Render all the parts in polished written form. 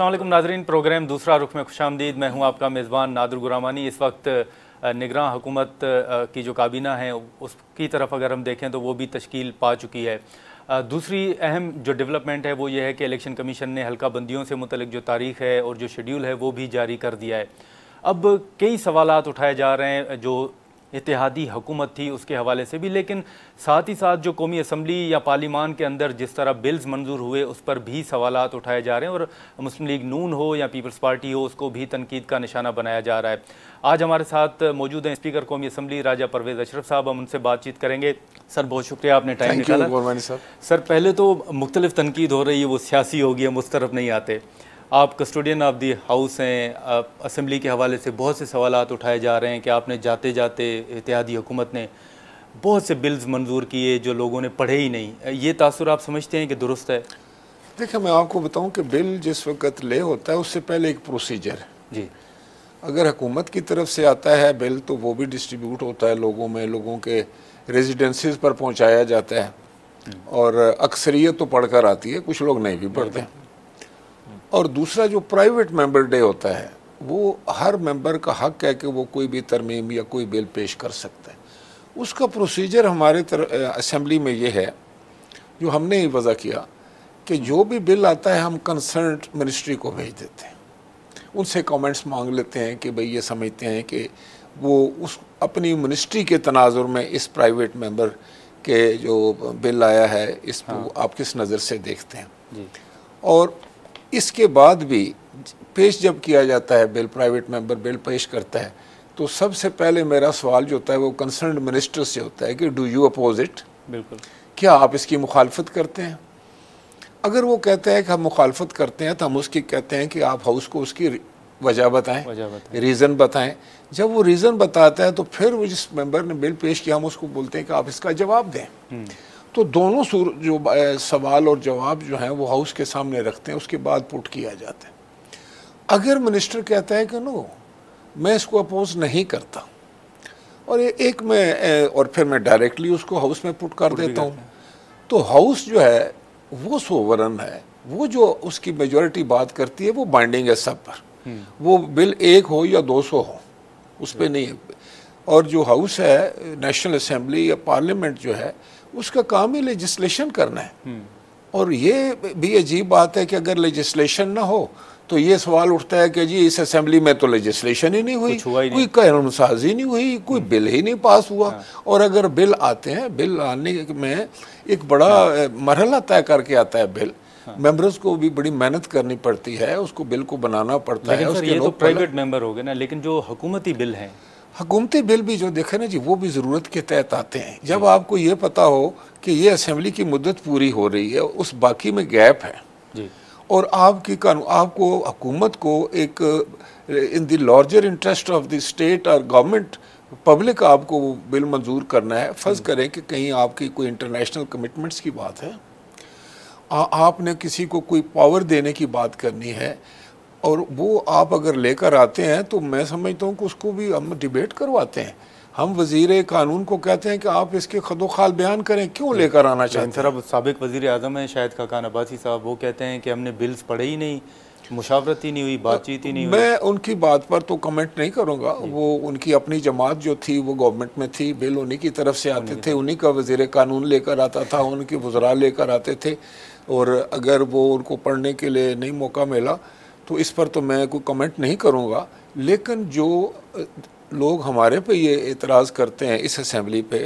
अस्सलाम वालेकुम नाज़रीन, प्रोग्राम दूसरा रुख में खुशामदीद। मैं हूं आपका मेज़बान नादुर गुरामानी। इस वक्त निगरान हुकूमत की जो काबीना है उसकी तरफ अगर हम देखें तो वो भी तश्कील पा चुकी है। दूसरी अहम जो डेवलपमेंट है वो ये है कि इलेक्शन कमीशन ने हल्का बंदियों से मुतल्लिक जो तारीख़ है और जो शेड्यूल है वो भी जारी कर दिया है। अब कई सवालात उठाए जा रहे हैं जो इत्तेहादी हुकूमत थी उसके हवाले से भी, लेकिन साथ ही साथ जो कौमी असम्बली या पार्लिमान के अंदर जिस तरह बिल्स मंजूर हुए उस पर भी सवालात उठाए जा रहे हैं और मुस्लिम लीग नून हो या पीपल्स पार्टी हो उसको भी तनकीद का निशाना बनाया जा रहा है। आज हमारे साथ मौजूद हैं स्पीकर कौमी असम्बली राजा परवेज़ अशरफ साहब। हम उनसे बातचीत करेंगे। सर बहुत शुक्रिया, आपने टाइम निकाला। सर पहले तो मुख्तलिफ तनकीद हो रही है, वो सियासी होगी, हम उस तरफ नहीं आते। आप कस्टोडियन ऑफ दी हाउस हैं, असम्बली के हवाले से बहुत से सवालात उठाए जा रहे हैं कि आपने जाते जाते इत्तेहादी हुकूमत ने बहुत से बिल्स मंजूर किए जो लोगों ने पढ़े ही नहीं। ये तासुर आप समझते हैं कि दुरुस्त है? देखिए, मैं आपको बताऊं कि बिल जिस वक्त ले होता है उससे पहले एक प्रोसीजर है जी। अगर हुकूमत की तरफ से आता है बिल तो वो भी डिस्ट्रीब्यूट होता है लोगों में, लोगों के रेजिडेंसीज पर पहुंचाया जाता है और अक्सरियत तो पढ़कर आती है, कुछ लोग नहीं भी पढ़ते। और दूसरा जो प्राइवेट मेंबर डे होता है वो हर मेंबर का हक है कि वो कोई भी तरमीम या कोई बिल पेश कर सकता है। उसका प्रोसीजर हमारे असेंबली में ये है जो हमने ही वज़ा किया कि जो भी बिल आता है हम कंसर्न मिनिस्ट्री को भेज देते हैं, उनसे कमेंट्स मांग लेते हैं कि भाई ये समझते हैं कि वो उस अपनी मिनिस्ट्री के तनाजुर में इस प्राइवेट मेंबर के जो बिल आया है इसको आप किस नज़र से देखते हैं जी। और इसके बाद भी पेश जब किया जाता है बिल, प्राइवेट मेंबर बिल पेश करता है तो सबसे पहले मेरा सवाल जो होता है वो कंसर्न मिनिस्टर से होता है कि डू यू अपोज इट, बिल्कुल, क्या आप इसकी मुखालफत करते हैं। अगर वो कहते हैं कि हम मुखालफत करते हैं तो हम उसकी कहते हैं कि आप हाउस को उसकी वजह बताएं, रीज़न बताएं। जब वो रीज़न बताता है तो फिर वो जिस मेंबर ने बिल पेश किया हम उसको बोलते हैं कि आप इसका जवाब दें। तो दोनों जो सवाल और जवाब जो हैं वो हाउस के सामने रखते हैं, उसके बाद पुट किया जाता है। अगर मिनिस्टर कहता है कि नो मैं इसको अपोज नहीं करता और फिर मैं डायरेक्टली उसको हाउस में पुट कर देता हूँ, तो हाउस जो है वो सोवरन है, वो जो उसकी मेजॉरिटी बात करती है वो बाइंडिंग है सब पर। वो बिल 1 हो या 200 हो उस पर नहीं है। और जो हाउस है नेशनल असेंबली या पार्लियामेंट जो है उसका काम ही लेजिस्लेशन करना है। और ये भी अजीब बात है कि अगर लेजिस्लेशन ना हो तो ये सवाल उठता है कि जी इस असेंबली में तो लेजिस्लेशन ही नहीं हुई, कोई कानून साजी नहीं हुई, कोई बिल ही नहीं पास हुआ। और अगर बिल आते हैं, बिल आने में एक बड़ा मरहला तय करके आता है बिल, मेंबर्स को भी बड़ी मेहनत करनी पड़ती है, उसको बिल को बनाना पड़ता है। उसके ये तो प्राइवेट मेंबर हो गए ना, लेकिन जो हुकूमती बिल हैं, हुकूमती बिल भी जो देखे ना जी वो भी ज़रूरत के तहत आते हैं। जब आपको ये पता हो कि ये असेंबली की मुद्दत पूरी हो रही है, उस बाकी में गैप है जी। और आपको हुकूमत को एक in the larger interest of the state और गवर्नमेंट पब्लिक आपको वो बिल मंजूर करना है। फ़र्ज़ करें कि कहीं आपकी कोई इंटरनेशनल कमिटमेंट्स की बात है, आपने किसी को कोई पावर देने की बात करनी है और वो आप अगर लेकर आते हैं तो मैं समझता हूँ कि उसको भी हम डिबेट करवाते हैं। हम वज़ीर कानून को कहते हैं कि आप इसके खदोखाल बयान करें, क्यों लेकर आना चाहते हैं। सर अब साबिक वज़ीर आज़म है शायद खाकान अब्बासी साहब, वो कहते हैं कि हमने बिल्स पढ़े ही नहीं, मुशावरत ही नहीं हुई, बातचीत ही नहीं हुई। मैं उनकी बात पर तो कमेंट नहीं करूँगा। वो उनकी अपनी जमात जो थी वो गवर्नमेंट में थी, बिल उन्हीं की तरफ से आते थे, उन्हीं का वज़ीर कानून लेकर आता था, उनके वज़रा लेकर आते थे। और अगर वो उनको पढ़ने के लिए नहीं मौका मिला तो इस पर तो मैं कोई कमेंट नहीं करूँगा। लेकिन जो लोग हमारे पे ये एतराज़ करते हैं इस असेंबली पे,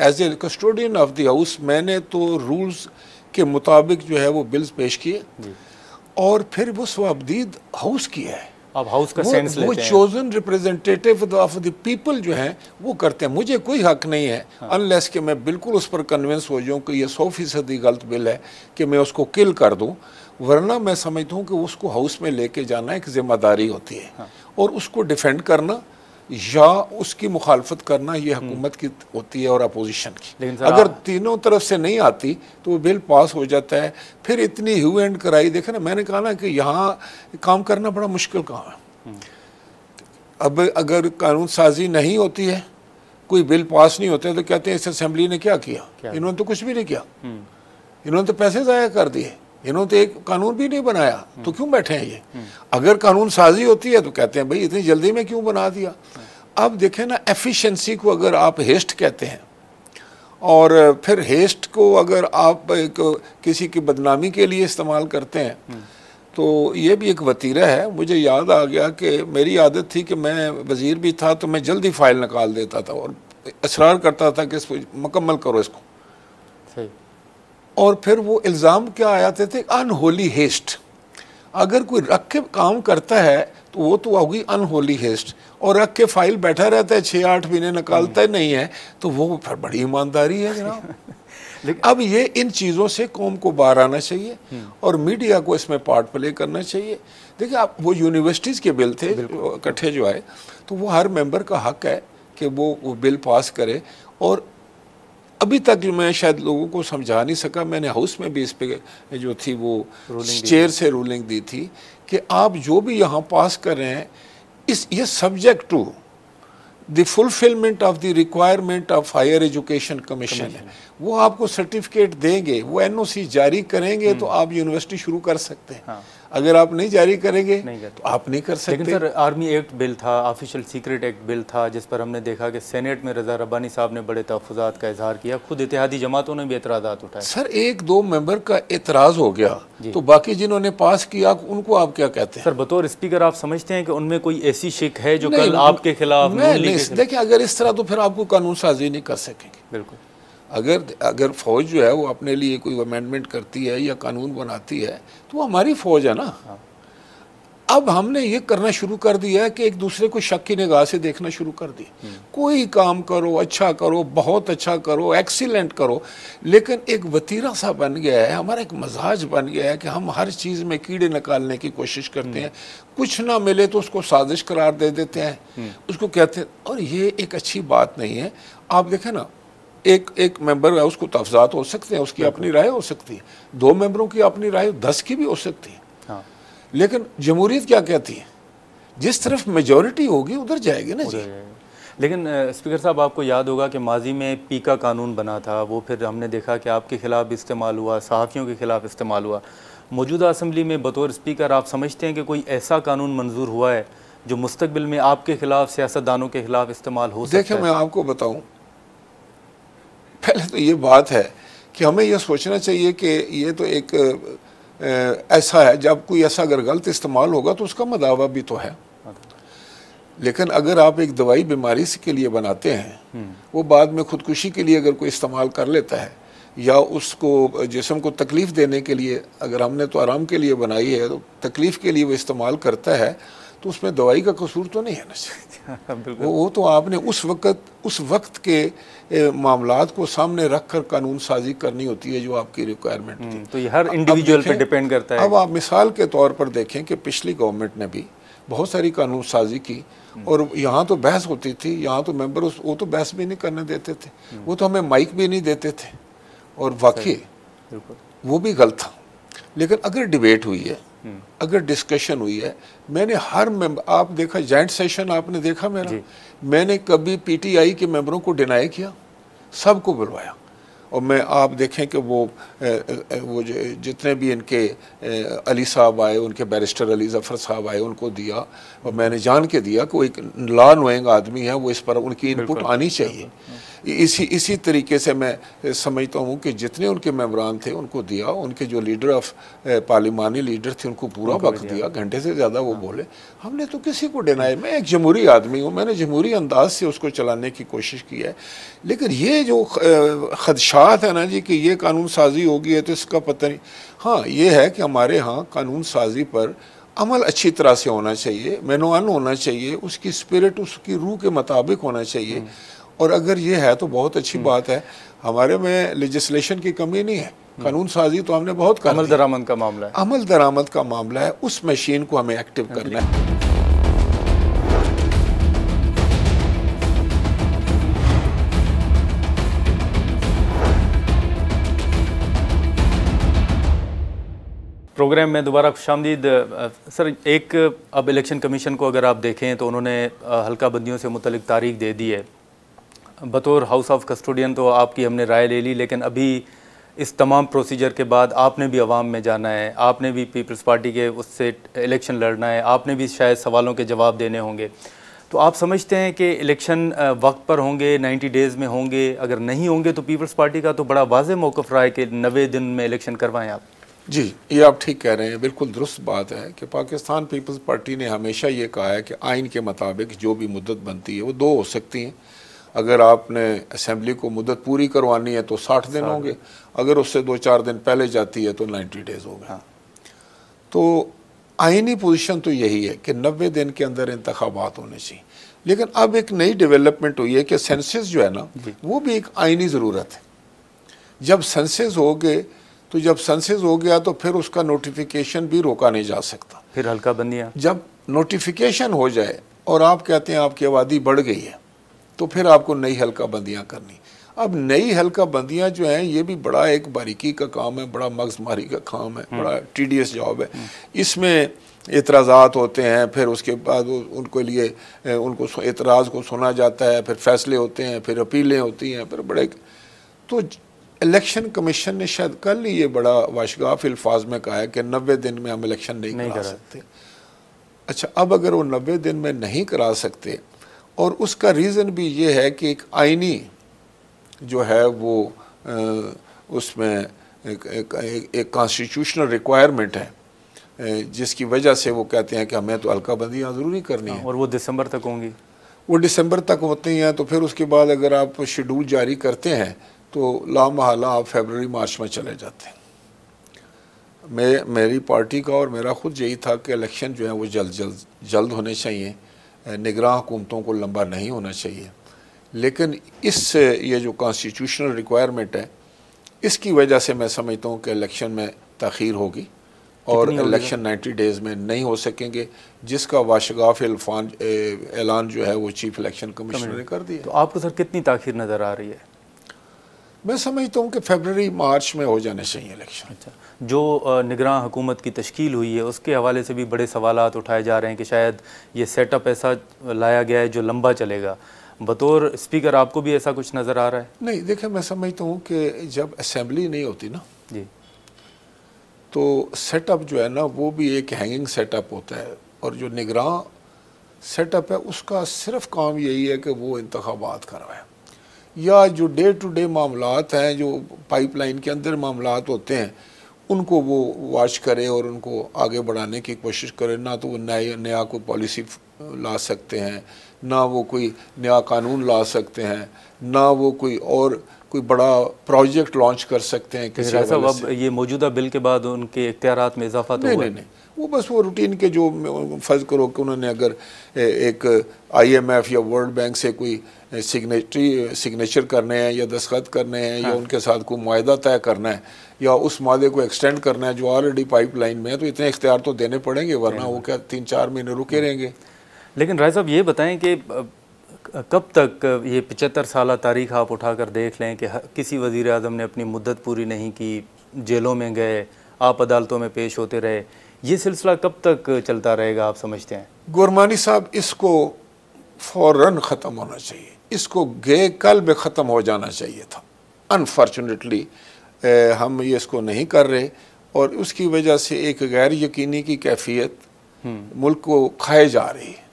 as a custodian of the house मैंने तो रूल्स के मुताबिक जो है वो बिल्स पेश किए और फिर वो स्वाबदीद हाउस किया है। अब हाउस का सेंस लेते हैं, वो chosen representative of the people जो हैं वो करते हैं। मुझे कोई हक नहीं है अनलेस कि मैं बिल्कुल उस पर कन्विंस हो जाऊँ कि ये 100% गलत बिल है कि मैं उसको किल कर दूँ, वरना मैं समझता हूँ कि उसको हाउस में लेके जाना एक जिम्मेदारी होती है और उसको डिफेंड करना या उसकी मुखालफत करना ये हुकूमत की होती है और अपोजिशन की। अगर तीनों तरफ से नहीं आती तो वो बिल पास हो जाता है। फिर इतनी ह्यू एंड कराई, देखे ना, मैंने कहा ना कि यहाँ काम करना बड़ा मुश्किल काम है। अब अगर कानून साजी नहीं होती है, कोई बिल पास नहीं होते तो कहते हैं इस असेंबली ने क्या किया, इन्होंने तो कुछ भी नहीं किया, इन्होंने तो पैसे ज़ाया कर दिए। इन्होंने तो एक कानून भी नहीं बनाया, तो क्यों बैठे हैं ये? अगर कानून साजी होती है तो कहते हैं भाई इतनी जल्दी में क्यों बना दिया। अब देखें ना, एफिशिएंसी को अगर आप हेस्ट कहते हैं और फिर हेस्ट को अगर आप किसी की बदनामी के लिए इस्तेमाल करते हैं तो ये भी एक वतीरा है। मुझे याद आ गया कि मेरी आदत थी कि मैं वज़ीर भी था तो मैं जल्दी फाइल निकाल देता था और इसरार करता था कि इसको मुकम्मल करो इसको। सही। और फिर वो इल्ज़ाम क्या आते थे, अनहोली हेस्ट। अगर कोई रख के काम करता है तो वो तो होगी अनहोली हेस्ट, और रख के फाइल बैठा रहता है 6-8 महीने निकालता ही नहीं है तो वो फिर बड़ी ईमानदारी है जनाब। अब ये इन चीज़ों से कौम को बाहर आना चाहिए और मीडिया को इसमें पार्ट प्ले करना चाहिए। देखिए आप, वो यूनिवर्सिटीज़ के बिल थे इकट्ठे जो आए, तो वो हर मेंबर का हक है कि वो बिल पास करे। और अभी तक मैं शायद लोगों को समझा नहीं सका, मैंने हाउस में भी इस पे जो थी वो चेयर से रूलिंग दी थी कि आप जो भी यहाँ पास कर रहे हैं ये subject to the fulfilment of the requirement of higher education commission है। वो आपको सर्टिफिकेट देंगे, वो एनओसी जारी करेंगे तो आप यूनिवर्सिटी शुरू कर सकते हैं। हाँ। अगर आप नहीं जारी करेंगे तो आप नहीं कर सकते। लेकिन सर, आर्मी एक्ट बिल था, ऑफिशियल सीक्रेट एक्ट बिल था, जिस पर हमने देखा कि सेनेट में रज़ा रब्बानी साहब ने बड़े तहफ़्फ़ुज़ात का इजहार किया, खुद इत्तेहादी जमातों ने भी एतराज़ात उठाए। सर 1-2 मेंबर का एतराज़ हो गया तो बाकी जिन्होंने पास किया उनको आप क्या कहते हैं? सर बतौर स्पीकर आप समझते हैं कि उनमें कोई ऐसी शिक है जो कल आपके खिलाफ? देखिए अगर इस तरह तो फिर आपको कानून साजी नहीं कर सकेंगे। बिल्कुल। अगर फौज जो है वो अपने लिए कोई अमेंडमेंट करती है या कानून बनाती है तो वो हमारी फौज है ना। हाँ। अब हमने ये करना शुरू कर दिया है कि एक दूसरे को शक की निगाह से देखना शुरू कर दिया। कोई काम करो, अच्छा करो, बहुत अच्छा करो, एक्सीलेंट करो, लेकिन एक वतीरा सा बन गया है, हमारा एक मजाज बन गया है कि हम हर चीज़ में कीड़े निकालने की कोशिश करते हैं। कुछ ना मिले तो उसको साजिश करार दे देते हैं, उसको कहते हैं, और ये एक अच्छी बात नहीं है। आप देखें ना, एक मेंबर है उसको तफजात हो सकते हैं, उसकी अपनी राय हो सकती है, 2 मेंबरों की अपनी राय 10 की भी हो सकती है। हाँ। लेकिन जमहूरियत क्या कहती है, जिस तरफ मेजॉरिटी होगी उधर जाएगी ना जी। लेकिन स्पीकर साहब, आपको याद होगा कि माजी में पीका कानून बना था, वो फिर हमने देखा कि आपके खिलाफ भी इस्तेमाल हुआ, सहाफ़ियों के खिलाफ इस्तेमाल हुआ। मौजूदा असम्बली में बतौर स्पीकर आप समझते हैं कि कोई ऐसा कानून मंजूर हुआ है जो मुस्तकबिल में आपके खिलाफ, सियासतदानों के खिलाफ इस्तेमाल हो सकता है? देखिए मैं आपको बताऊँ, पहले तो ये बात है कि हमें यह सोचना चाहिए कि ये तो एक ऐसा है, जब कोई ऐसा अगर गलत इस्तेमाल होगा तो उसका मदावा भी तो है। लेकिन अगर आप एक दवाई बीमारी के लिए बनाते हैं, वो बाद में खुदकुशी के लिए अगर कोई इस्तेमाल कर लेता है या उसको जिस्म को तकलीफ़ देने के लिए, अगर हमने तो आराम के लिए बनाई है तो तकलीफ़ के लिए वो इस्तेमाल करता है, तो उसमें दवाई का कसूर तो नहीं है ना। वो तो आपने उस वक्त के मामलात को सामने रखकर कानून साजी करनी होती है जो आपकी रिक्वायरमेंट थी। तो ये हर इंडिविजुअल पे डिपेंड करता है। अब आप मिसाल के तौर पर देखें कि पिछली गवर्नमेंट ने भी बहुत सारी कानून साजी की और यहाँ तो बहस होती थी, यहाँ तो मेंबर वो तो बहस भी नहीं करने देते थे, वो तो हमें माइक भी नहीं देते थे, और वाकई वो भी गलत था। लेकिन अगर डिबेट हुई है, अगर डिस्कशन हुई है, मैंने हर मेंबर, आप देखा जॉइंट सेशन आपने देखा मेरा, मैंने कभी पीटीआई के मेंबरों को डिनाई किया, सबको बुलवाया। और मैं आप देखें कि वो जितने भी इनके अली साहब आए, उनके बैरिस्टर अली ज़फ़र साहब आए, उनको दिया, और मैंने जान के दिया कि वो एक लॉ नोइंग आदमी है, वो इस पर उनकी इनपुट आनी चाहिए। इसी तरीके से मैं समझता हूँ कि जितने उनके मेंबरान थे उनको दिया, उनके जो लीडर ऑफ पार्लिमानी लीडर थे उनको पूरा वक्त दिया, घंटे से ज़्यादा वो बोले। हमने तो किसी को डिनाई, मैं एक जमहूरी आदमी हूँ, मैंने जमहूरी अंदाज से उसको चलाने की कोशिश की है। लेकिन ये जो खदशात है ना जी कि ये कानून साजी होगी है तो इसका पता नहीं। हाँ, ये है कि हमारे यहाँ कानून साजी पर अमल अच्छी तरह से होना चाहिए, मैनुअल होना चाहिए, उसकी स्पिरिट उसकी रूह के मुताबिक होना चाहिए। और अगर ये है तो बहुत अच्छी बात है। हमारे में लेजिस्लेशन की कमी नहीं है, कानून साजी तो हमने बहुत कर, अमल दरामद का मामला है, अमल दरामद का मामला है, उस मशीन को हमें एक्टिव करना है। प्रोग्राम में दोबारा खुशामदीद। सर, एक अब इलेक्शन कमीशन को अगर आप देखें तो उन्होंने हल्का बंदियों से मुतल्लिक तारीख दे दी है। बतौर हाउस ऑफ कस्टोडियन तो आपकी हमने राय ले ली, लेकिन अभी इस तमाम प्रोसीजर के बाद आपने भी अवाम में जाना है, आपने भी पीपल्स पार्टी के उससे इलेक्शन लड़ना है, आपने भी शायद सवालों के जवाब देने होंगे। तो आप समझते हैं कि इलेक्शन वक्त पर होंगे, 90 डेज़ में होंगे? अगर नहीं होंगे तो पीपल्स पार्टी का तो बड़ा वाज़ेह मौक़िफ़ रहा है कि 90 दिन में इलेक्शन करवाएं आप। जी, ये आप ठीक कह रहे हैं, बिल्कुल दुरुस्त बात है कि पाकिस्तान पीपल्स पार्टी ने हमेशा ये कहा है कि आइन के मुताबिक जो भी मुद्दत बनती है वो 2 हो सकती हैं। अगर आपने असेंबली को मुद्दत पूरी करवानी है तो 60 दिन होंगे, अगर उससे 2-4 दिन पहले जाती है तो 90 डेज़ हो गए। हाँ। तो आइनी पोजीशन तो यही है कि 90 दिन के अंदर इंतखाबात होने चाहिए। लेकिन अब एक नई डेवलपमेंट हुई है कि सेंसस जो है ना, वो भी एक आइनी ज़रूरत है। जब सेंसस हो गए तो जब सेंसस हो गया तो फिर उसका नोटिफिकेशन भी रोका नहीं जा सकता। फिर हल्का बंदियाँ, जब नोटिफिकेशन हो जाए और आप कहते हैं आपकी आबादी बढ़ गई है तो फिर आपको नई हल्का बंदियाँ करनी। अब नई हल्का बंदियाँ जो हैं ये भी बड़ा एक बारीकी का काम है, बड़ा मगजमारी का काम है, बड़ा टीडियस जॉब है। इसमें एतराज़ात होते हैं, फिर उसके बाद उनको लिए उनको एतराज़ को सुना जाता है, फिर फैसले होते हैं, फिर अपीलें होती हैं, फिर बड़े। तो इलेक्शन कमीशन ने शायद कल ही ये बड़ा वाशगाफ अल्फाज में कहा है कि 90 दिन में हम इलेक्शन नहीं करा सकते। अच्छा, अब अगर वो 90 दिन में नहीं करा सकते, और उसका रीज़न भी ये है कि एक आइनी जो है वो उसमें एक कॉन्स्टिट्यूशनल रिक्वायरमेंट है जिसकी वजह से वो कहते हैं कि हमें तो हल्का बंदियाँ ज़रूरी करनी है, और वो दिसंबर तक होंगी। वो दिसंबर तक होती हैं। तो फिर उसके बाद अगर आप शेड्यूल जारी करते हैं तो लामहला आप फरवरी मार्च में चले जाते हैं। मेरी पार्टी का और मेरा ख़ुद यही था कि इलेक्शन जो है वो जल्द होने चाहिए, निगरान हुकूमतों को लंबा नहीं होना चाहिए। लेकिन इस ये जो कॉन्स्टिट्यूशनल रिक्वायरमेंट है इसकी वजह से मैं समझता हूँ कि इलेक्शन में ताख़ीर होगी और इलेक्शन 90 डेज़ में नहीं हो सकेंगे, जिसका वाशगाफ ऐलान जो है वो चीफ इलेक्शन कमिश्नर ने कर दिया। तो आपको सर कितनी ताख़ीर नज़र आ रही है? मैं समझता हूँ कि फरवरी मार्च में हो जाने चाहिए इलेक्शन। अच्छा, जो निगरान हुकूमत की तश्कील हुई है उसके हवाले से भी बड़े सवालात उठाए जा रहे हैं कि शायद ये सेटअप ऐसा लाया गया है जो लंबा चलेगा। बतौर स्पीकर आपको भी ऐसा कुछ नज़र आ रहा है? नहीं, देखिए, मैं समझता हूँ कि जब असेंबली नहीं होती ना जी, तो सेटअप जो है ना वो भी एक हैंगिंग सेटअप होता है, और जो निगरान सेटअप है उसका सिर्फ काम यही है कि वो इंतखाबात करवाए, या जो डे टू डे मामलात हैं, जो पाइपलाइन के अंदर मामलात होते हैं, उनको वो वॉच करे और उनको आगे बढ़ाने की कोशिश करे। ना तो वो नया कोई पॉलिसी ला सकते हैं, ना वो कोई नया कानून ला सकते हैं, ना वो कोई बड़ा प्रोजेक्ट लॉन्च कर सकते हैं किसी साहब। अब ये मौजूदा बिल के बाद उनके इख्तियारात में इजाफा तो हुआ? नहीं, वो बस वो रूटीन के जो फ़र्ज़ करो कि उन्होंने अगर एक IMF या वर्ल्ड बैंक से कोई सिग्नेचर करने हैं या दस्तखत करने हैं, या उनके साथ कोई मुआहदा तय करना है, या उस मादे को एक्सटेंड करना है जो ऑलरेडी पाइपलाइन में है, तो इतने इख्तियार तो देने पड़ेंगे, वरना वो क्या 3-4 महीने रुके रहेंगे। लेकिन राय साहब ये बताएं कि कब तक ये 75 साल तारीख आप उठा कर देख लें कि किसी वज़ीर आज़म ने अपनी मुद्दत पूरी नहीं की, जेलों में गए, आप अदालतों में पेश होते रहे, ये सिलसिला कब तक चलता रहेगा आप समझते हैं? गुरमानी साहब, इसको फ़ौरन ख़त्म होना चाहिए, इसको गए कल में ख़त्म हो जाना चाहिए था। अनफॉर्चुनेटली हम ये इसको नहीं कर रहे, और उसकी वजह से एक गैर यकीनी की कैफियत मुल्क को खाए जा रही है,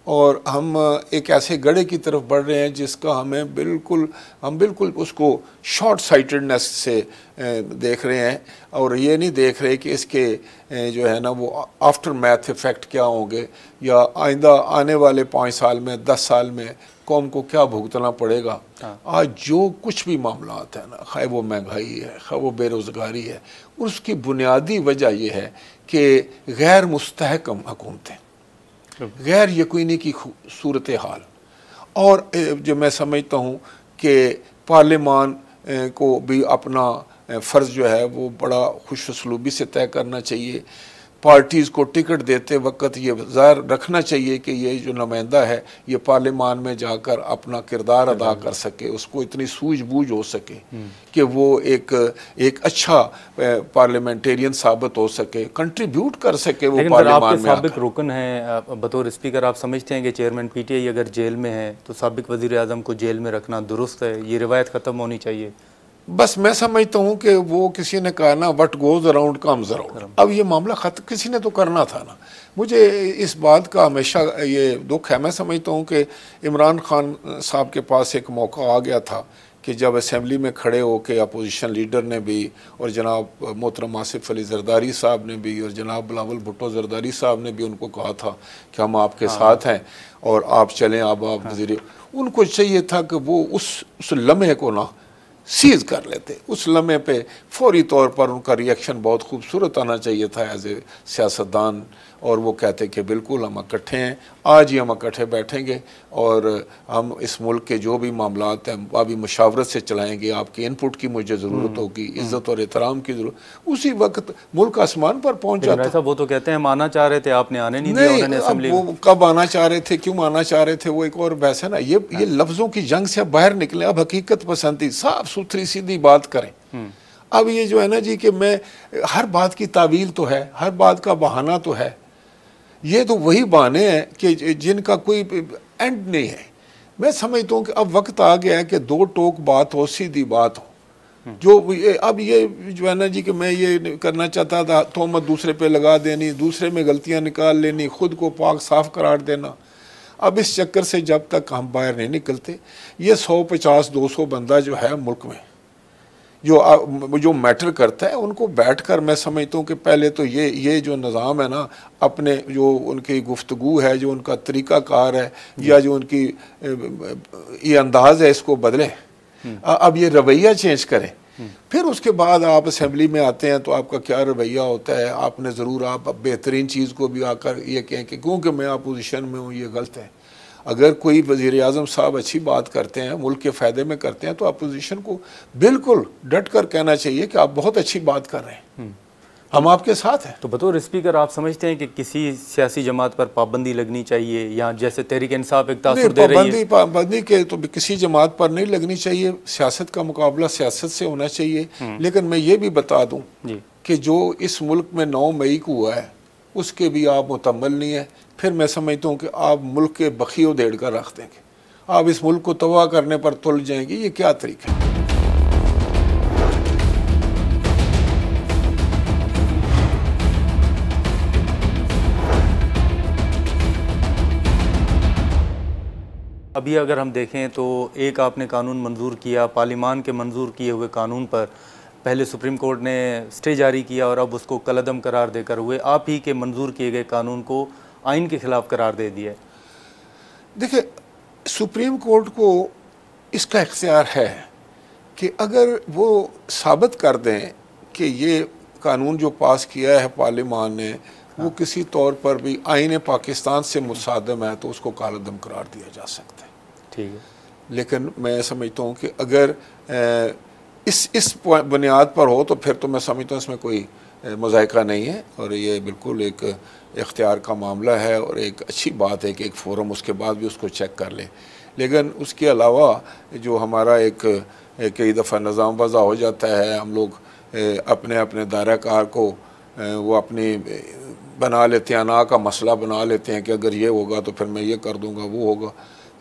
और हम एक ऐसे गड़े की तरफ बढ़ रहे हैं जिसका हम बिल्कुल उसको शॉर्ट साइटेडनेस से देख रहे हैं, और ये नहीं देख रहे कि इसके जो है ना वो आफ्टर मैथ इफ़ेक्ट क्या होंगे, या आइंदा आने वाले 5 साल में 10 साल में कौम को क्या भुगतना पड़ेगा। आज जो कुछ भी मामलात है ना, खाए वो महंगाई है, खाए वो बेरोज़गारी है, उसकी बुनियादी वजह यह है कि गैर मुस्तहकम हुकूमतें, गैर यकीनी की सूरत हाल, और जो मैं समझता हूँ कि पार्लियामान को भी अपना फ़र्ज़ जो है वो बड़ा खुश उसलूबी से तय करना चाहिए। पार्टीज़ को टिकट देते वक्त ये ज़ाहिर रखना चाहिए कि ये जो नुमाइंदा है ये पार्लियामान में जाकर अपना किरदार अदा कर सके, उसको इतनी सूझबूझ हो सके कि वो एक अच्छा पार्लियामेंटेरियन साबित हो सके, कंट्रीब्यूट कर सके वो पार्लियामान में। साबिक रुकन है बतौर स्पीकर, आप समझते हैं कि चेयरमैन PTI अगर जेल में है तो साबिक वज़ीर आज़म को जेल में रखना दुरुस्त है? ये रिवायत ख़त्म होनी चाहिए? बस मैं समझता हूँ कि वो किसी ने कहा ना, what goes around comes around. अब ये मामला खत्म, किसी ने तो करना था ना। मुझे इस बात का हमेशा ये दुख है। मैं समझता हूँ कि इमरान खान साहब के पास एक मौका आ गया था कि जब असेंबली में खड़े होकर अपोजिशन लीडर ने भी और जनाब मोहतरम आसिफ अली जरदारी साहब ने भी और जनाब बिलावल भुट्टो जरदारी साहब ने भी उनको कहा था कि हम आपके साथ हैं और आप चलें, अब आप वज़ीर। उनको चाहिए था कि वो उस लम्हे को ना सीज कर लेते। उस लम्हे पे फौरी तौर पर उनका रिएक्शन बहुत खूबसूरत आना चाहिए था एज ए सियासतदान, और वो कहते कि बिल्कुल हम इकट्ठे हैं, आज ही हम इकट्ठे बैठेंगे और हम इस मुल्क के जो भी मामलात हैं अभी मुशावरत से चलाएंगे, आपकी इनपुट की मुझे ज़रूरत होगी, इज़्ज़त और एहतराम की ज़रूरत। उसी वक्त मुल्क आसमान पर पहुँच जाता। ऐसा वो तो कहते हैं हम आना चाह रहे थे, आपने आने नहीं दिया उन्होंने असेंबली में। वो कब आना चाह रहे थे, क्यों आना चाह रहे थे, वो एक और बहस है ना। ये लफ्ज़ों की जंग से अब बाहर निकले, अब हकीकत पसंदी साफ सुथरी सीधी बात करें। अब ये जो है ना जी कि मैं हर बात की तावील तो है, हर बात का बहाना तो है, ये तो वही बहाने हैं कि जिनका कोई एंड नहीं है। मैं समझता हूँ कि अब वक्त आ गया है कि दो टोक बात हो, सीधी बात हो। जो अब ये जो है ना जी कि मैं ये करना चाहता था, तोहमत दूसरे पे लगा देनी, दूसरे में गलतियाँ निकाल लेनी, खुद को पाक साफ करार देना। अब इस चक्कर से जब तक हम बाहर नहीं निकलते, ये 150-200 बंदा जो है मुल्क में जो मैटर करता है, उनको बैठकर मैं समझता हूँ कि पहले तो ये जो निज़ाम है ना, अपने जो उनकी गुफ्तगू है, जो उनका तरीक़ाकार है या जो उनकी ये अंदाज़ है, इसको बदलें। अब ये रवैया चेंज करें। फिर उसके बाद आप असेंबली में आते हैं तो आपका क्या रवैया होता है। आपने ज़रूर आप बेहतरीन चीज़ को भी आकर ये कहें कि क्योंकि मैं अपोजिशन में हूँ, ये गलत है। अगर कोई वज़ीर आज़म साहब अच्छी बात करते हैं, मुल्क के फ़ायदे में करते हैं, तो अपोजिशन को बिल्कुल डट कर कहना चाहिए कि आप बहुत अच्छी बात कर रहे हैं, हम आपके साथ हैं। तो बतौर स्पीकर आप समझते हैं कि किसी सियासी जमात पर पाबंदी लगनी चाहिए, या जैसे तहरीक इंसाफ एक तासुर दे रही है? पाबंदी के तो किसी जमात पर नहीं लगनी चाहिए। सियासत का मुकाबला सियासत से होना चाहिए। लेकिन मैं ये भी बता दूँ कि जो इस मुल्क में 9 मई को हुआ है, उसके भी आप मुतम्मल नहीं है। फिर मैं समझता हूँ कि आप मुल्क के बखी उधेड़ कर रख देंगे, आप इस मुल्क को तबाह करने पर तुल जाएंगे। ये क्या तरीका है? अभी अगर हम देखें तो एक आपने कानून मंजूर किया, पार्लिमान के मंजूर किए हुए कानून पर पहले सुप्रीम कोर्ट ने स्टे जारी किया और अब उसको कलअदम करार देकर हुए आप ही के मंजूर किए गए कानून को आइन के खिलाफ करार दे दिया। देखिए, सुप्रीम कोर्ट को इसका इख्तियार है कि अगर वो साबित कर दें कि ये कानून जो पास किया है पार्लिमान ने, वो किसी तौर पर भी आईन पाकिस्तान से मुसादम है, तो उसको कलअदम करार दिया जा सकता है। ठीक है। लेकिन मैं समझता हूँ कि अगर इस बुनियाद पर हो तो फिर तो मैं समझता हूँ इसमें कोई मज़ायका नहीं है और ये बिल्कुल एक इख्तियार का मामला है और एक अच्छी बात है कि एक फ़ोरम उसके बाद भी उसको चेक कर ले। लेकिन उसके अलावा जो हमारा एक कई दफ़ा निज़ाम वज़ा हो जाता है, हम लोग अपने अपने दायरा कार को वो अपनी बना लेते हैं, अना का मसला बना लेते हैं कि अगर ये होगा तो फिर मैं ये कर दूँगा, वो होगा।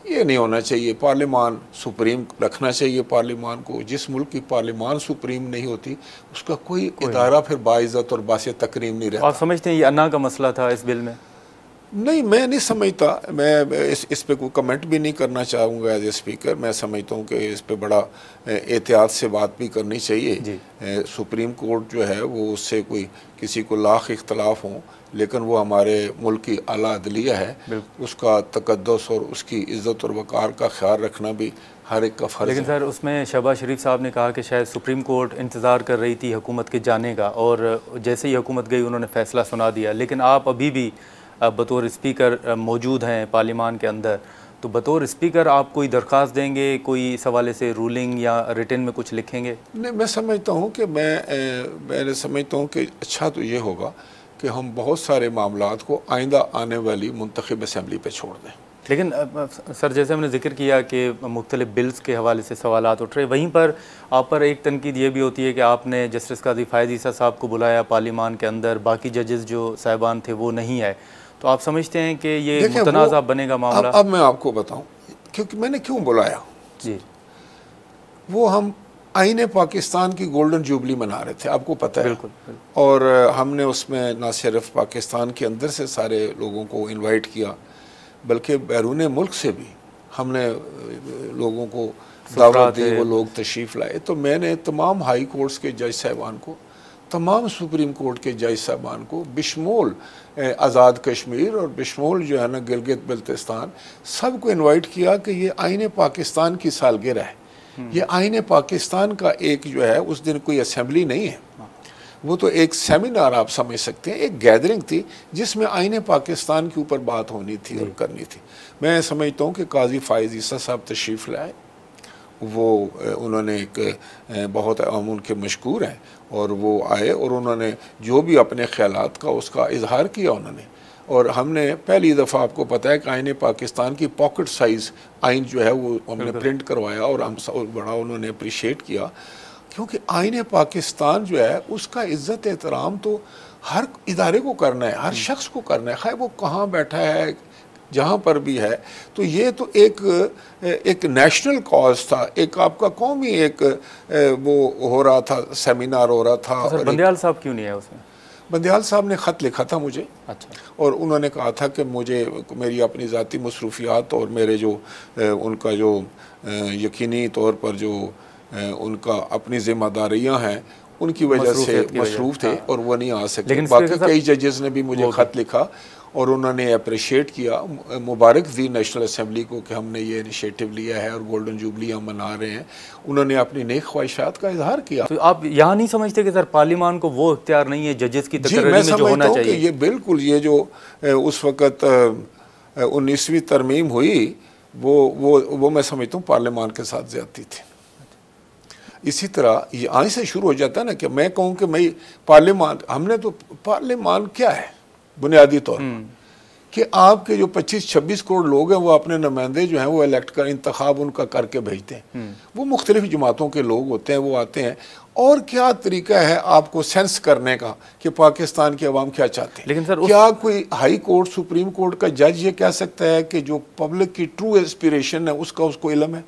ये नहीं होना चाहिए। पार्लिमान सुप्रीम रखना चाहिए पार्लिमान को। जिस मुल्क की पार्लिमान सुप्रीम नहीं होती, उसका कोई इदारा फिर बाइज़्ज़त और बासे तकरीम नहीं रहता। आप समझते हैं ये अन्ना का मसला था इस बिल में? नहीं, मैं नहीं समझता। मैं इस पे कोई कमेंट भी नहीं करना चाहूँगा एज ए स्पीकर। मैं समझता हूँ कि इस पे बड़ा एहतियात से बात भी करनी चाहिए। सुप्रीम कोर्ट जो है वो उससे कोई किसी को लाख इख्तलाफ हों, लेकिन वो हमारे मुल्क की आला अदलिया है, उसका तकद्दुस और उसकी इज़्ज़त और वक़ार का ख्याल रखना भी हर एक का फ़र्ज़ है। लेकिन सर उसमें शहबाज शरीफ साहब ने कहा कि शायद सुप्रीम कोर्ट इंतज़ार कर रही थी हुकूमत के जाने का और जैसे ही हुकूमत गई उन्होंने फ़ैसला सुना दिया। लेकिन आप अभी भी बतौर स्पीकर मौजूद हैं पार्लिमान के अंदर, तो बतौर स्पीकर आप कोई दरख्वास्त देंगे, कोई इस हवाले से रूलिंग या रिटन में कुछ लिखेंगे? नहीं, मैं समझता हूँ कि मैं समझता हूँ कि अच्छा तो ये होगा कि हम बहुत सारे मामलात को आइंदा आने वाली मुंतखब असम्बली पे छोड़ दें। लेकिन सर जैसे हमने जिक्र किया कि मुख्तलिफ बिल्स के हवाले से सवालात उठ रहे, वहीं पर आप पर एक तनकीद ये भी होती है कि आपने जस्टिस काजी फ़ायज़ ईसा साहब को बुलाया पार्लिमान के अंदर, बाकी जजेस जो साहिबान थे वो नहीं आए, तो आप समझते हैं कि ये मुतनाज़ा बनेगा मामला? अब मैं आपको बताऊं क्योंकि मैंने क्यों बुलाया। जी, वो हम आईने पाकिस्तान की गोल्डन जुबली मना रहे थे, आपको पता है। बिल्कुल। और हमने उसमें ना सिर्फ पाकिस्तान के अंदर से सारे लोगों को इनवाइट किया, बल्कि बैरून मुल्क से भी हमने लोगों को दावत दी, वो लोग तशरीफ़ लाए। तो मैंने तमाम हाई कोर्ट्स के जज साहबान को, तमाम सुप्रीम कोर्ट के जज साहबान को, बिशमोल आज़ाद कश्मीर और बिशमोल जो है ना गिलगित बल्तिस्तान, सबको इनवाइट किया कि ये आईने पाकिस्तान की सालगिरह है। ये आईने पाकिस्तान का एक जो है, उस दिन कोई असेंबली नहीं है, वो तो एक सेमिनार आप समझ सकते हैं, एक गैदरिंग थी जिसमें आईने पाकिस्तान के ऊपर बात होनी थी और करनी थी। मैं समझता हूँ कि काजी फायज़ ईसा साहब तशरीफ़ लाए, वो उन्होंने एक बहुत उनके मशकूर हैं, और वो आए और उन्होंने जो भी अपने ख़यालात का उसका इजहार किया उन्होंने। और हमने पहली दफ़ा, आपको पता है कि आईने पाकिस्तान की पॉकेट साइज़ आइन जो है वो हमने प्रिंट करवाया, और हम बड़ा उन्होंने अप्रिशिएट किया, क्योंकि आईने पाकिस्तान जो है उसका इज़्ज़त एहतराम तो हर इदारे को करना है, हर शख्स को करना है, खैर वो कहाँ बैठा है, जहाँ पर भी है। तो ये तो एक नेशनल कॉज था, एक आपका कौमी एक वो हो रहा था, सेमिनार हो रहा था। तो सर बंदियाल साहब क्यों नहीं है उसमें? बंदियाल साहब ने ख़त लिखा था मुझे। अच्छा। और उन्होंने कहा था कि मेरी अपनी ज़ाती मसरूफियात और मेरे जो उनका जो यकीनी तौर पर जो उनका अपनी ज़िम्मेदारियाँ हैं, उनकी वजह से मसरूफ़ थे और वो नहीं आ सके। बाकी कई जजेस ने भी मुझे ख़त लिखा और उन्होंने अप्रिशिएट किया, मुबारक दी नेशनल असम्बली को कि हमने ये इनिशिएटिव लिया है और गोल्डन जुबली हम मना रहे हैं। उन्होंने अपनी नेक ख्वाहिशात का इजहार किया। तो आप यहाँ नहीं समझते कि सर पार्लियामान को वो इख्तियार नहीं है जजेस की तकरीर में जो होना चाहिए? ये बिल्कुल, ये जो उस वक़्त 19वीं तरमीम हुई, वो मैं समझता हूँ पार्लियामान के साथ ज़्यादती थी। इसी तरह ये यहाँ से शुरू हो जाता है ना कि मैं कहूँ कि मैं पार्लियामान, हमने तो पार्लियामान क्या है बुनियादी तौर पर, कि आपके जो 25-26 करोड़ लोग हैं वो अपने नुमाइंदे जो हैं वो इलेक्ट कर, इंतखाब उनका करके भेजते हैं। वो मुख्तलिफ जमातों के लोग होते हैं, वो आते हैं। और क्या तरीका है आपको सेंस करने का कि पाकिस्तान की आवाम क्या चाहते हैं? लेकिन सर क्या कोई हाई कोर्ट, सुप्रीम कोर्ट का जज ये कह सकता है कि जो पब्लिक की ट्रू एस्पिरेशन है उसको इल्म है?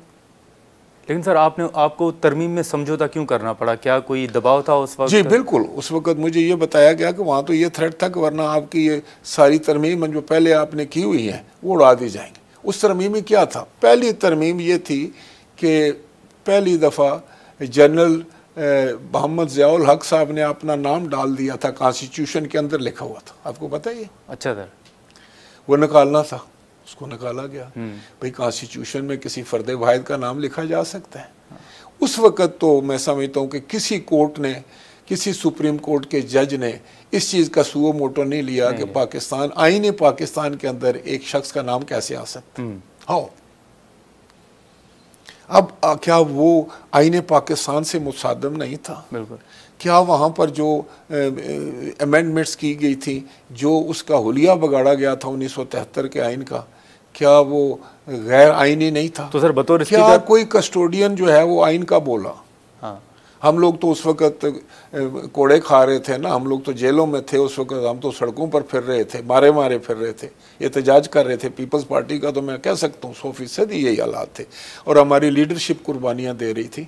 लेकिन सर आपको तरमीम में समझौता क्यों करना पड़ा? क्या कोई दबाव था उस वक्त? जी बिल्कुल, उस वक्त मुझे ये बताया गया कि वहाँ तो ये थ्रेट था कि वरना आपकी ये सारी तरमीम जो पहले आपने की हुई है वो उड़ा दी जाएंगी। उस तरमीम में क्या था? पहली तरमीम ये थी कि पहली दफ़ा जनरल मोहम्मद ज़ियाउल हक साहब ने अपना नाम डाल दिया था, कॉन्स्टिट्यूशन के अंदर लिखा हुआ था, आपको पता है ये? अच्छा सर, वो निकालना था, उसको निकाला गया। भाई कॉन्स्टिट्यूशन में किसी फ़र्द वाहिद का नाम लिखा जा सकता है? उस वक़्त तो मैं समझता हूँ कि किसी कोर्ट ने, किसी सुप्रीम कोर्ट के जज ने इस चीज़ का सुओ मोटो नहीं लिया कि पाकिस्तान, आईने पाकिस्तान के अंदर एक शख्स का नाम कैसे आ सकता है। हाँ, अब क्या वो आईने पाकिस्तान से मुसादम नहीं था? बिल्कुल। क्या वहाँ पर जो अमेंडमेंट्स की गई थी, जो उसका हुलिया बगाड़ा गया था 1973 के आइन का, क्या वो गैर आइनी नहीं था? तो सर बतौर क्या कोई कस्टोडियन जो है वो आइन का बोला? हाँ। हम लोग तो उस वक़्त कोड़े खा रहे थे ना, हम लोग तो जेलों में थे उस वक़्त, हम तो सड़कों पर फिर रहे थे, मारे फिर रहे थे, एहतजाज कर रहे थे। पीपल्स पार्टी का तो मैं कह सकता हूँ 100% यही हालात थे, और हमारी लीडरशिप कुर्बानियाँ दे रही थी,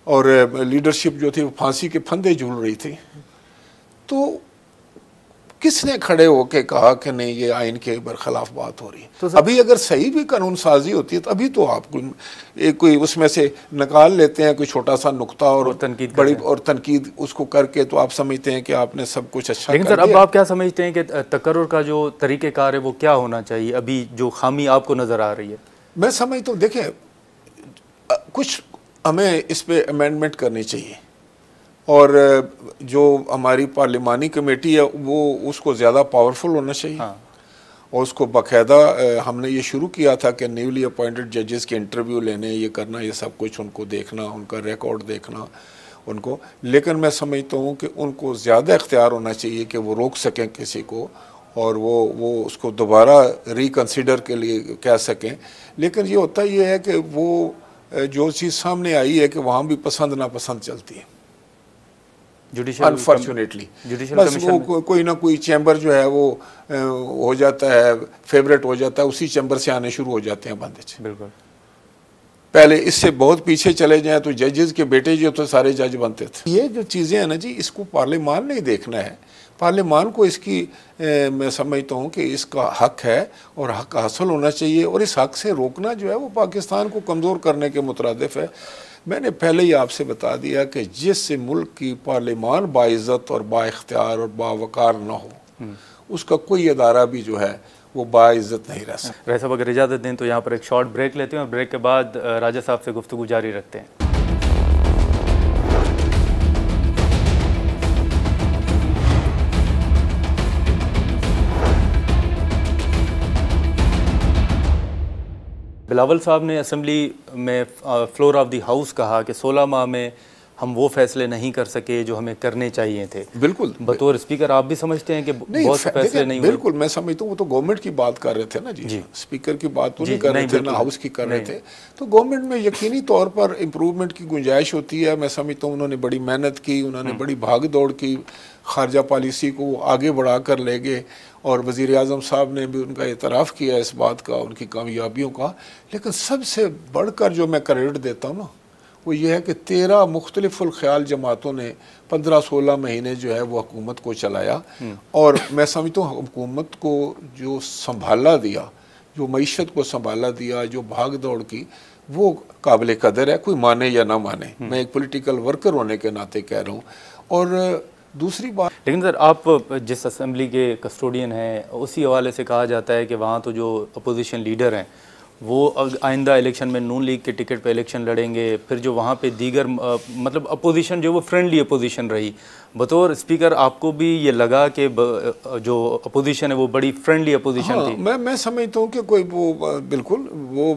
और लीडरशिप जो थी वो फांसी के फंदे झूल रही थी। तो किसने खड़े होके कहा कि नहीं ये आइन के बरखिलाफ बात हो रही है? तो अभी अगर सही भी कानून साजी होती है तो अभी तो आप एक कोई उसमें से निकाल लेते हैं कोई छोटा सा नुक्ता और बड़ी और तनकीद उसको करके, तो आप समझते हैं कि आपने सब कुछ अच्छा। लेकिन सर अब आप क्या समझते हैं कि तकर्रुर का जो तरीक़ेकार है वो क्या होना चाहिए, अभी जो खामी आपको नज़र आ रही है? मैं समझता हूँ, देखें, कुछ हमें इस पर अमेंडमेंट करनी चाहिए, और जो हमारी पार्लिमानी कमेटी है वो उसको ज़्यादा पावरफुल होना चाहिए। हाँ। और उसको बाकायदा हमने ये शुरू किया था कि न्यूली अपॉइंटेड जजेस के इंटरव्यू लेने, ये करना, ये सब कुछ उनको देखना, उनका रिकॉर्ड देखना उनको। लेकिन मैं समझता हूँ कि उनको ज़्यादा इख्तियार होना चाहिए कि वो रोक सकें किसी को, और वो उसको दोबारा रिकन्सिडर के लिए कह सकें। लेकिन ये होता ये है कि वो जो चीज़ सामने आई है कि वहाँ भी पसंद नापसंद चलती है, अनफॉर्चुनेटली। बस वो कोई ना कोई चैम्बर जो है वो हो जाता है, फेवरेट हो जाता है, उसी चैम्बर से आने शुरू हो जाते हैं बंदे। बिल्कुल। पहले इससे बहुत पीछे चले जाएं तो जजेस के बेटे जो तो सारे जज बनते थे। ये जो चीज़ें हैं ना जी, इसको पार्लियामान नहीं देखना है। पार्लियामान को इसकी मैं समझता हूँ कि इसका हक है और हक हासिल होना चाहिए, और इस हक से रोकना जो है वो पाकिस्तान को कमज़ोर करने के मुतरादिफ है। मैंने पहले ही आपसे बता दिया कि जिस मुल्क की पार्लियामान बाइज़्ज़त और बाइख्तियार और बावकार ना हो, उसका कोई अदारा भी जो है वो बाइज़्ज़त नहीं रह सकता। रह साहब अगर इजाज़त दें तो यहाँ पर एक शॉर्ट ब्रेक लेते हैं और ब्रेक के बाद राजा साहब से गुफ्तगू जारी रखते हैं। बिलावल साहब ने असम्बली में फ्लोर ऑफ द हाउस कहा कि 16 माह में हम वो फैसले नहीं कर सके जो हमें करने चाहिए थे। बिल्कुल, बतौर स्पीकर आप भी समझते हैं कि बहुत से फैसले नहीं हुए? बिल्कुल, मैं समझता हूँ वो तो गवर्नमेंट की बात कर रहे थे ना जी, स्पीकर की बात तो नहीं कर रहे थे ना, हाउस की कर रहे थे। तो गवर्नमेंट में यकीनी तौर पर इम्प्रूवमेंट की गुंजाइश होती है। मैं समझता हूँ उन्होंने बड़ी मेहनत की, उन्होंने बड़ी भाग दौड़ की, खारजा पॉलिसी को आगे बढ़ा कर ले गए, और वज़ीर आज़म साहब ने भी उनका एतराफ़ किया इस बात का, उनकी कामयाबियों का। लेकिन सबसे बढ़कर जो मैं क्रेडिट देता हूँ ना, वो ये है कि 13 मुख्तलिफ़ुल ख़याल जमातों ने 15-16 महीने जो है वो हुकूमत को चलाया, और मैं समझता हूँ हुकूमत को जो संभाला दिया, जो मईशत को संभाला दिया, जो भाग दौड़ की, वो काबिल कदर है, कोई माने या ना माने। मैं एक पॉलिटिकल वर्कर होने के नाते कह रहा हूँ। और दूसरी बात, लेकिन सर आप जिस असेंबली के कस्टोडियन हैं, उसी हवाले से कहा जाता है कि वहाँ तो जो अपोजिशन लीडर हैं वो आइंदा इलेक्शन में नून लीग के टिकट पे इलेक्शन लड़ेंगे, फिर जो वहाँ पे दीगर मतलब अपोजिशन जो वो फ्रेंडली अपोजिशन रही। बतौर स्पीकर आपको भी ये लगा कि जो अपोजिशन है वो बड़ी फ्रेंडली अपोजिशन थी? मैं समझता हूँ कि कोई वो बिल्कुल वो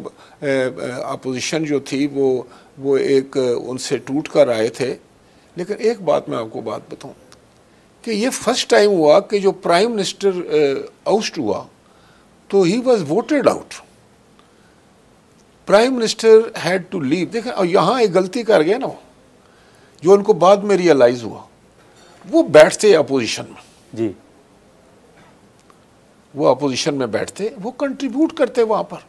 अपोजिशन जो थी वो एक उनसे टूट कर आए थे। लेकिन एक बात मैं आपको बात बताऊँ कि ये फर्स्ट टाइम हुआ कि जो प्राइम मिनिस्टर आउस्ट हुआ तो he was voted out. Prime minister had to leave. देखें, और यहाँ एक गलती कर गए ना, जो उनको बाद में रियलाइज हुआ, वो बैठते अपोजिशन में जी, वो अपोजिशन में बैठते, वो कंट्रीब्यूट करते वहाँ पर।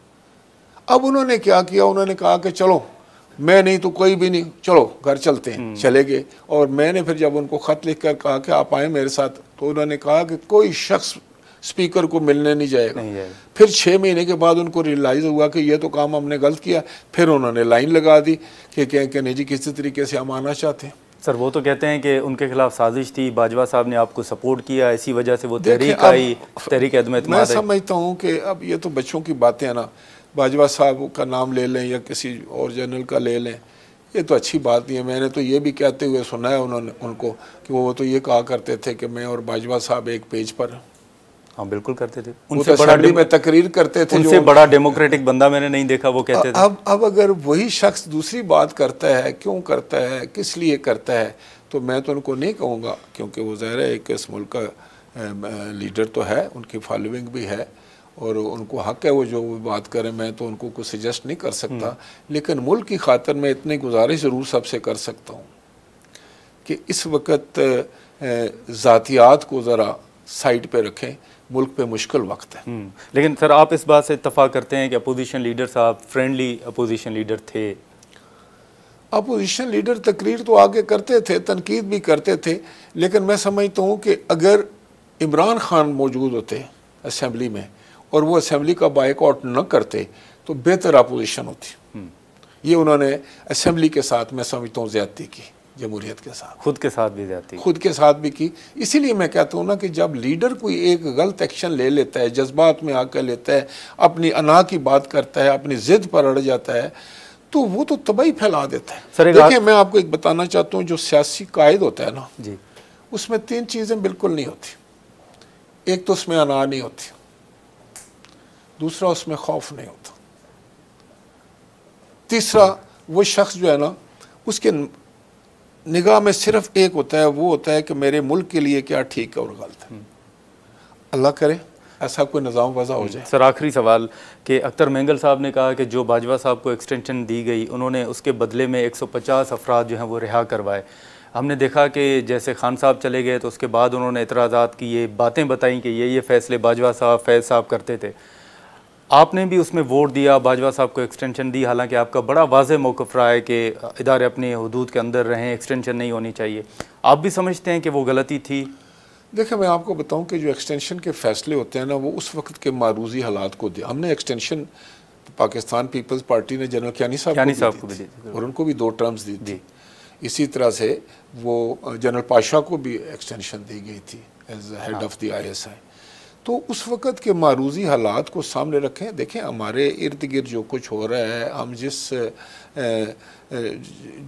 अब उन्होंने क्या किया, उन्होंने कहा कि चलो मैं नहीं तो कोई भी नहीं, चलो घर चलते हैं। चले गए। और मैंने फिर जब उनको ख़त लिख कर कहा कि आप आए मेरे साथ, तो उन्होंने कहा कि कोई शख्स स्पीकर को मिलने नहीं जाएगा। फिर 6 महीने के बाद उनको रियलाइज़ हुआ कि ये तो काम हमने गलत किया। फिर उन्होंने लाइन लगा दी कि नहीं जी, किसी तरीके से हम आना चाहते हैं। सर वो तो कहते हैं कि उनके खिलाफ साजिश थी, बाजवा साहब ने आपको सपोर्ट किया, इसी वजह से वो तहरीक आई, तहरीक अदम एतमाद। मैं समझता हूँ कि अब ये तो बच्चों की बातें हैं ना, बाजवा साहब का नाम ले लें या किसी और जनरल का ले लें, ये तो अच्छी बात नहीं है। मैंने तो ये भी कहते हुए सुना है उनको कि वो तो ये कहा करते थे कि मैं और बाजवा साहब एक पेज पर। हाँ बिल्कुल करते थे, उनसे बड़ा में तकरीर करते थे, उनसे बड़ा डेमोक्रेटिक बंदा मैंने नहीं देखा, वो कहते थे। अब अगर वही शख्स दूसरी बात करता है, क्यों करता है, किस लिए करता है, तो मैं तो उनको नहीं कहूँगा, क्योंकि वो ज़ाहिर है एक इस मुल्क का लीडर तो है, उनकी फॉलोइंग भी है और उनको हक है वो जो बात करें। मैं तो उनको कुछ सजेस्ट नहीं कर सकता, लेकिन मुल्क की खातिर मैं इतनी गुजारिश ज़रूर सबसे कर सकता हूँ कि इस वक्त ज़ातियात को ज़रा साइड पे रखें, मुल्क पे मुश्किल वक्त है। लेकिन सर आप इस बात से इत्तफाक करते हैं कि अपोजिशन लीडर साहब फ्रेंडली अपोजिशन लीडर थे? अपोजिशन लीडर तकरीर तो आगे करते थे, तनकीद भी करते थे, लेकिन मैं समझता हूँ कि अगर इमरान खान मौजूद होते असम्बली में और वो असम्बली का बाइकआउट न करते तो बेहतर अपोजिशन होती। ये उन्होंने असम्बली के साथ मैं समझता हूँ ज़्यादती की, जमहूरियत के साथ, खुद के साथ भी ज़्यादती, खुद के साथ भी की। इसीलिए मैं कहता हूँ ना कि जब लीडर कोई एक गलत एक्शन ले लेता है, जज्बात में आकर लेता है, अपनी अना की बात करता है, अपनी ज़िद पर अड़ जाता है, तो वो तो तबाही फैला देता है। देखिए मैं आपको एक बताना चाहता हूँ, जो सियासी कायद होता है ना जी, उसमें 3 चीज़ें बिल्कुल नहीं होती। एक तो उसमें अना नहीं होती, दूसरा उसमें खौफ नहीं होता, तीसरा वो शख्स जो है ना उसके निगाह में सिर्फ एक होता है, वो होता है कि मेरे मुल्क के लिए क्या ठीक है और गलत है। अल्लाह करे ऐसा कोई निज़ाम वज़ा हो जाए। सर आखिरी सवाल कि अख्तर मेंगल साहब ने कहा कि जो बाजवा साहब को एक्सटेंशन दी गई, उन्होंने उसके बदले में 150 अफराद जो हैं वो रिहा करवाए। हमने देखा कि जैसे खान साहब चले गए तो उसके बाद उन्होंने एतराज़ात की, ये बातें बताई कि ये फैसले बाजवा साहब, फैज़ साहब करते थे। आपने भी उसमें वोट दिया, बाजवा साहब को एक्सटेंशन दी, हालांकि आपका बड़ा वाज़ेह मौक़िफ़ रहा है कि इदारे अपने हदूद के अंदर रहें, एक्सटेंशन नहीं होनी चाहिए। आप भी समझते हैं कि वो गलती थी? देखिए, मैं आपको बताऊं कि जो एक्सटेंशन के फ़ैसले होते हैं ना, वो उस वक्त के मारूजी हालात को दे। हमने एक्सटेंशन पाकिस्तान पीपल्स पार्टी ने जनरल कियानी साहब को भी दी थी और उनको भी 2 टर्म्स दी थी। इसी तरह से वो जनरल पाशा को भी एक्सटेंशन दी गई थी as head of the ISI। तो उस वक़्त के मारूजी हालात को सामने रखें। देखें, हमारे इर्द गिर्द जो कुछ हो रहा है, हम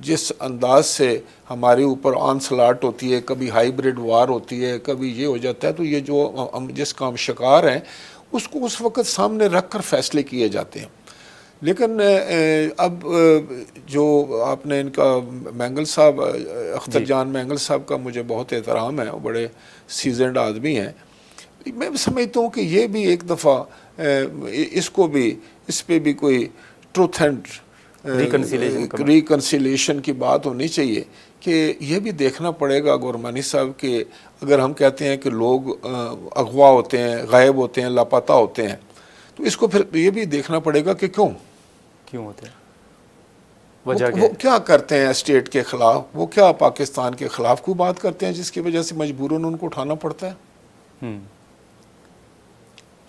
जिस अंदाज से हमारे ऊपर ऑनस्लॉट होती है, कभी हाइब्रिड वार होती है, कभी ये हो जाता है, तो ये जो हम जिस काम शिकार हैं उसको उस वक़्त सामने रख कर फैसले किए जाते हैं। लेकिन अब जो आपने इनका मैंगल साहब, अख्तर जान मैंगल साहब का मुझे बहुत एहतराम है, वो बड़े सीजनड आदमी हैं। मैं समझता हूँ कि ये भी एक दफ़ा इसको भी, इस पे भी कोई ट्रूथ एंड रिकन्सिलेशन की बात होनी चाहिए कि ये भी देखना पड़ेगा गुरमानी साहब कि अगर हम कहते हैं कि लोग अगवा होते हैं, गायब होते हैं, लापता होते हैं, तो इसको फिर ये भी देखना पड़ेगा कि क्यों होते हैं, वो क्या करते हैं स्टेट के ख़िलाफ़, वो क्या पाकिस्तान के ख़िलाफ़ कोई बात करते हैं जिसकी वजह से मजबूरन उनको उठाना पड़ता है।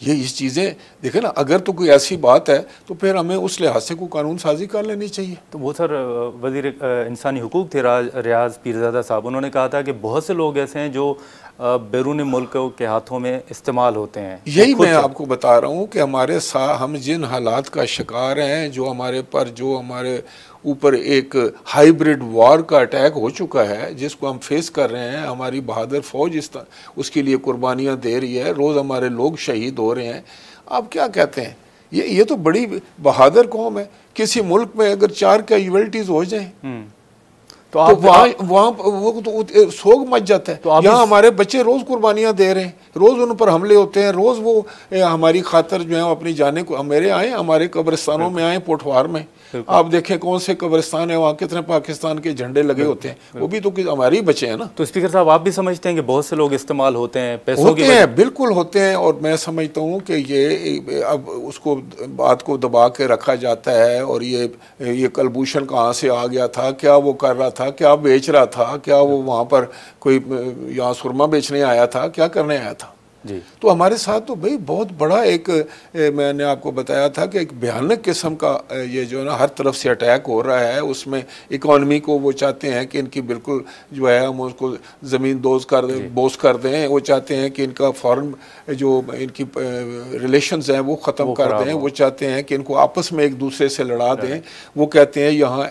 ये इस चीज़ें देखें ना, अगर तो कोई ऐसी बात है तो फिर हमें उस लिहाज से कोई कानून साजी कर लेनी चाहिए। तो वो सर वज़ीर इंसानी हुकूक थे रियाज पीरज़ादा साहब, उन्होंने कहा था कि बहुत से लोग ऐसे हैं जो बैरून मुल्क के हाथों में इस्तेमाल होते हैं। यही मैं आपको बता रहा हूँ कि हमारे साथ हम जिन हालात का शिकार हैं, जो हमारे ऊपर एक हाइब्रिड वॉर का अटैक हो चुका है, जिसको हम फेस कर रहे हैं, हमारी बहादुर फ़ौज उसके लिए कुर्बानियाँ दे रही है, रोज़ हमारे लोग शहीद हो रहे हैं। आप क्या कहते हैं, ये तो बड़ी बहादुर कौम है। किसी मुल्क में अगर 4 कैजुअल्टीज़ हो जाएं तो वहाँ वो तो सोग मच जाता है। तो यहाँ हमारे बच्चे रोज़ कुर्बानियाँ दे रहे हैं, रोज़ उन पर हमले होते हैं, रोज़ वो हमारी खातर जो है अपनी जाने को मेरे आए, हमारे कब्रिस्तानों में आए, पोठवार में आप देखें कौन से कब्रिस्तान है, वहाँ कितने पाकिस्तान के झंडे लगे होते हैं, वो भी तो हमारे ही बच्चे हैं ना। तो स्पीकर साहब, आप भी समझते हैं कि बहुत से लोग इस्तेमाल होते हैं, पैसों की बिल्कुल होते हैं, और मैं समझता हूँ कि ये अब उसको बात को दबा के रखा जाता है, और ये कलभूषण कहाँ से आ गया था, क्या वो कर रहा था, क्या बेच रहा था, क्या वो वहाँ पर कोई यहाँ सुरमा बेचने आया था, क्या करने आया था जी। तो हमारे साथ तो भाई बहुत बड़ा एक मैंने आपको बताया था कि एक भयानक किस्म का ये जो है ना हर तरफ से अटैक हो रहा है। उसमें इकॉनमी को वो चाहते हैं कि इनकी बिल्कुल जो है हम उसको ज़मीन बोझ कर दें। वो चाहते हैं कि इनका फॉरेन जो इनकी रिलेशंस हैं वो ख़त्म कर दें। वो चाहते हैं कि इनको आपस में एक दूसरे से लड़ा दें। वो कहते हैं यहाँ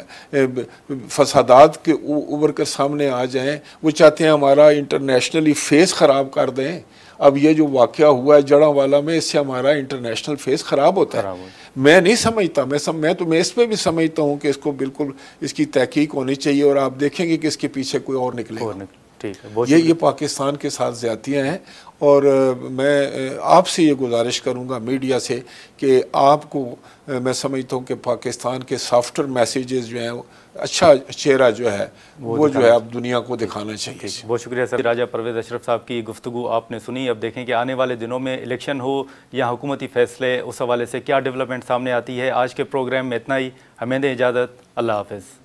फसादात के उभर कर सामने आ जाएं। वो चाहते हैं हमारा इंटरनेशनली फेस ख़राब कर दें। अब ये जो वाक़या हुआ है जड़ांवाला में, इससे हमारा इंटरनेशनल फेस ख़राब होता है। मैं नहीं समझता, मैं इस पे भी समझता हूँ कि इसको बिल्कुल इसकी तहकीक होनी चाहिए, और आप देखेंगे कि इसके पीछे कोई और निकलेगा। ठीक है, ये पाकिस्तान के साथ ज़्यादतियाँ हैं, और मैं आपसे ये गुजारिश करूँगा मीडिया से कि आपको मैं समझता हूँ कि पाकिस्तान के सॉफ्टवेयर मैसेजेस जो हैं, अच्छा चेहरा जो है वो जो है अब दुनिया को दिखाना चाहिए। बहुत शुक्रिया सर। राजा परवेज़ अशरफ साहब की गुफ्तगू आपने सुनी। अब देखें कि आने वाले दिनों में इलेक्शन हो या हुकूमती फ़ैसले, उस हवाले से क्या डेवलपमेंट सामने आती है। आज के प्रोग्राम में इतना ही, हमें दें इजाज़त। अल्लाह हाफ़िज़।